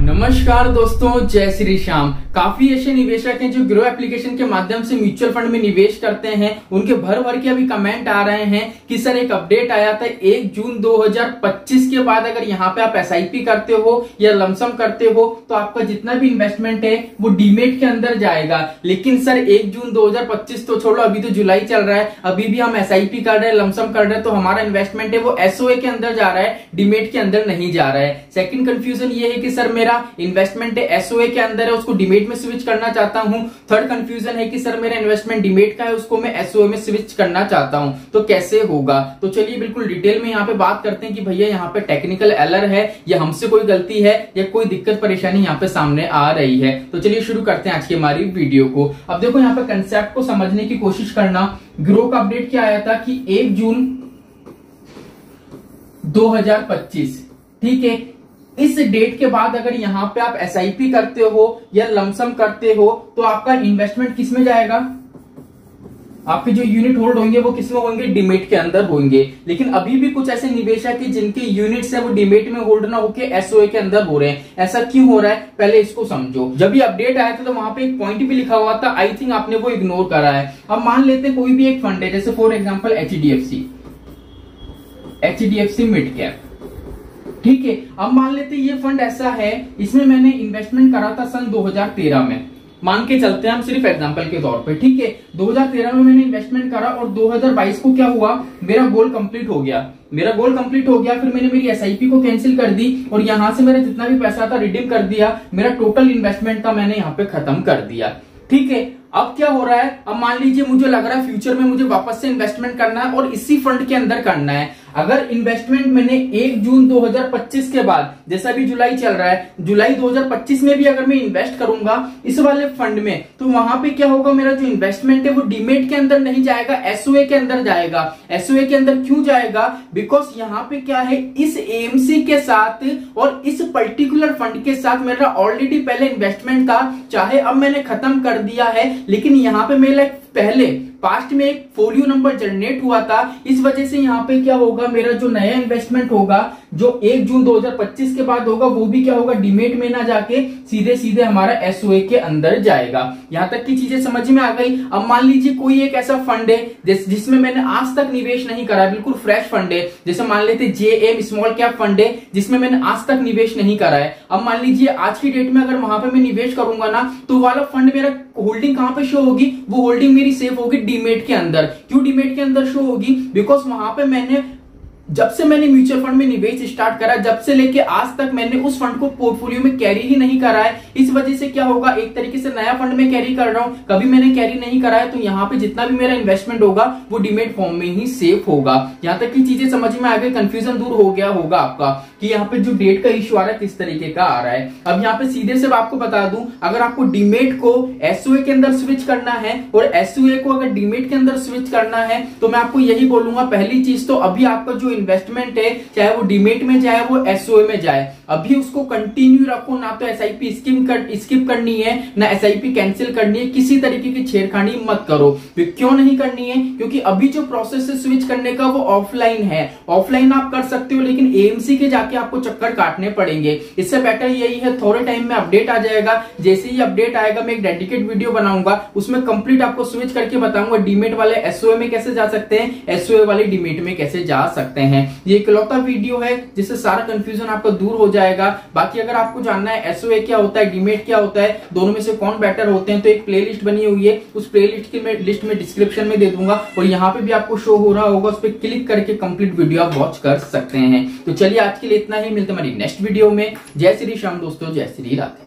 नमस्कार दोस्तों, जय श्री श्याम। काफी ऐसे निवेशक हैं जो ग्रो एप्लीकेशन के माध्यम से म्यूचुअल फंड में निवेश करते हैं। उनके भर भर के अभी कमेंट आ रहे हैं कि सर एक अपडेट आया था 1 जून 2025 के बाद अगर यहाँ पे आप एसआईपी करते हो या लमसम करते हो तो आपका जितना भी इन्वेस्टमेंट है वो डीमेट के अंदर जाएगा। लेकिन सर 1 जून 2025 तो छोड़ो, अभी तो जुलाई चल रहा है, अभी भी हम एसआईपी कर रहे हैं, लमसम कर रहे हैं, तो हमारा इन्वेस्टमेंट है वो एसओए के अंदर जा रहा है, डीमेट के अंदर नहीं जा रहा है। सेकंड कंफ्यूजन ये है कि सर मेरा इन्वेस्टमेंट है एसओए के अंदर है, उसको डीमेट में स्विच करना चाहता हूं। थर्ड कंफ्यूजन है कि सर मेरा इन्वेस्टमेंट डीमेट का है, उसको मैं एसओए में स्विच करना चाहता हूं, तो कैसे होगा। तो चलिए बिल्कुल डिटेल में यहाँ पे बात करते हैं कि भैया यहाँ पे टेक्निकल एरर है या हमसे कोई गलती है या कोई दिक्कत परेशानी यहाँ पे सामने आ रही है। तो चलिए शुरू करते हैं आज की हमारी वीडियो को। अब देखो यहाँ पे कंसेप्ट को समझने की कोशिश करना। ग्रो का अपडेट क्या आया था कि 1 जून 2025, ठीक है, इस डेट के बाद अगर यहाँ पे आप एसआईपी करते हो या लमसम करते हो तो आपका इन्वेस्टमेंट किस में जाएगा, आपके जो यूनिट होल्ड होंगे वो किस में होंगे, डीमेट के अंदर होंगे। लेकिन अभी भी कुछ ऐसे निवेशक है जिनके यूनिट्स है वो डीमेट में होल्ड ना होके एसओए के अंदर हो रहे हैं। ऐसा क्यों हो रहा है पहले इसको समझो। जब ये अपडेट आया था तो वहां पे एक पॉइंट भी लिखा हुआ था, आई थिंक आपने वो इग्नोर करा है। अब मान लेते हैं कोई भी एक फंड है, जैसे for example HDFC mid cap, ठीक है। अब मान लेते ये फंड ऐसा है, इसमें मैंने इन्वेस्टमेंट करा था सन 2013 में, मान के चलते हैं हम सिर्फ एग्जांपल के तौर पे, ठीक है। 2013 में मैंने इन्वेस्टमेंट करा और 2022 को क्या हुआ, मेरा गोल कंप्लीट हो गया। फिर मैंने मेरी एसआईपी को कैंसिल कर दी और यहां से मेरा जितना भी पैसा था रिडीम कर दिया, मेरा टोटल इन्वेस्टमेंट था मैंने यहाँ पे खत्म कर दिया, ठीक है। अब क्या हो रहा है, अब मान लीजिए मुझे लग रहा है फ्यूचर में मुझे वापस से इन्वेस्टमेंट करना है और इसी फंड के अंदर करना है। अगर इन्वेस्टमेंट मैंने 1 जून 2025 के बाद, जैसा भी जुलाई चल रहा है, जुलाई 2025 में भी अगर मैं इन्वेस्ट करूंगा इस वाले फंड में, तो वहां पे क्या होगा, मेरा जो इन्वेस्टमेंट है वो डीमेट के अंदर नहीं जाएगा, एसओए के अंदर जाएगा। एसओए के अंदर क्यों जाएगा, बिकॉज यहाँ पे क्या है, इस एएमसी के साथ और इस पर्टिकुलर फंड के साथ मेरा ऑलरेडी पहले इन्वेस्टमेंट था, चाहे अब मैंने खत्म कर दिया है, लेकिन यहाँ पे मेरा पहले पास्ट में एक फोलियो नंबर जनरेट हुआ था। इस वजह से यहाँ पे क्या होगा, मेरा जो नया इन्वेस्टमेंट होगा जो 1 जून 2025 के बाद होगा वो भी क्या होगा, डीमेट में ना जाके सीधे सीधे हमारा एसओए के अंदर जाएगा। यहां तक की चीजें समझ में आ गई। अब मान लीजिए कोई एक ऐसा फंड है जिसमें मैंने आज तक निवेश नहीं करा, बिल्कुल फ्रेश फंड है, जैसे मान लेते जेएम स्मॉल कैप फंड है जिसमें मैंने आज तक निवेश नहीं करा है। अब मान लीजिए आज की डेट में अगर वहां पे मैं निवेश करूंगा ना, तो वाला फंड मेरा होल्डिंग कहां पे शो होगी, वो होल्डिंग मेरी सेफ होगी डीमेट के अंदर। क्यों डीमेट के अंदर शो होगी, बिकॉज वहां पे मैंने जब से मैंने म्यूचुअल फंड में निवेश स्टार्ट करा, जब से लेके आज तक मैंने उस फंड को पोर्टफोलियो में कैरी ही नहीं करा है। इस वजह से क्या होगा, एक तरीके से नया फंड में कैरी कर रहा हूं, कभी मैंने कैरी नहीं करा है, तो यहाँ पे जितना भी मेरा इन्वेस्टमेंट होगा वो डीमेट फॉर्म में ही सेफ होगा। यहाँ तक की चीजें समझ में आ गई, कंफ्यूजन दूर हो गया होगा आपका कि यहाँ पे जो डेट का इश्यू आ रहा है किस तरीके का आ रहा है। अब यहाँ पे सीधे से आपको बता दूं, अगर आपको डीमेट को एसओए के अंदर स्विच करना है और एसओए को अगर डीमेट के अंदर स्विच करना है, तो मैं आपको यही बोलूंगा, पहली चीज तो अभी आपका जो इन्वेस्टमेंट है चाहे वो डीमेट में जाए वो एसओए में जाए, अभी उसको कंटिन्यू रखो। ना तो एसआईपी स्किप करनी है, ना एसआईपी कैंसिल करनी है, किसी तरीके की छेड़खानी मत करो। क्यों नहीं करनी है, क्योंकि अभी जो प्रोसेस है स्विच करने का वो ऑफलाइन है। ऑफलाइन आप कर सकते हो लेकिन एएमसी के जाके आपको चक्कर काटने पड़ेंगे। इससे बेटर यही है, थोड़े टाइम में अपडेट आ जाएगा, जैसे ही अपडेट आएगा मैं एक डेडिकेट वीडियो बनाऊंगा, उसमें कंप्लीट आपको स्विच करके बताऊंगा डीमेट वाले एसओए में कैसे जा सकते हैं, एसओए वाले डीमेट में कैसे जा सकते हैं। ये इकलौता वीडियो है जिससे सारा कंफ्यूजन आपका दूर हो जाएगा। बाकी अगर आपको जानना है एसओए क्या होता है, डीमेट क्या होता है, दोनों में से कौन बेटर होते हैं, तो एक प्लेलिस्ट बनी हुई है, उस प्लेलिस्ट की मैं लिस्ट में डिस्क्रिप्शन में दे दूंगा और यहाँ पे भी आपको शो हो रहा होगा, उस पर क्लिक करके कंप्लीट वीडियो आप वॉच कर सकते हैं। तो चलिए आज के लिए इतना ही, मिलते हैं हमारी नेक्स्ट वीडियो में। जय श्री श्याम दोस्तों, जय श्री राधे।